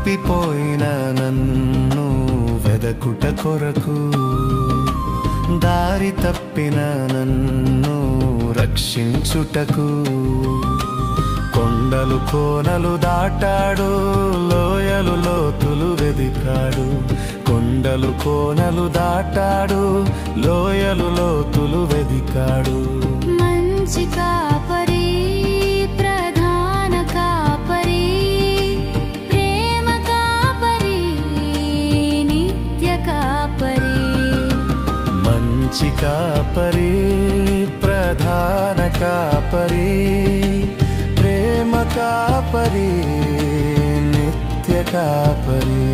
తప్పిపోయిన నన్ను వెదకుట కొరకు, దారి తప్పిన నన్ను రక్షించుటకు, కొండలు కోనలు దాటాడు, లోయలు లోతులు వెదికాడు. కొండలు కోనలు దాటాడు, లోయలు లోతులు వెదికాడు. మంచి కాపరి, ప్రధాన కాపరి, ప్రేమ కాపరి, నిత్య కాపరి. మంచి కాపరి, ప్రధాన కాపరి, ప్రేమ కాపరి, నిత్య కాపరి.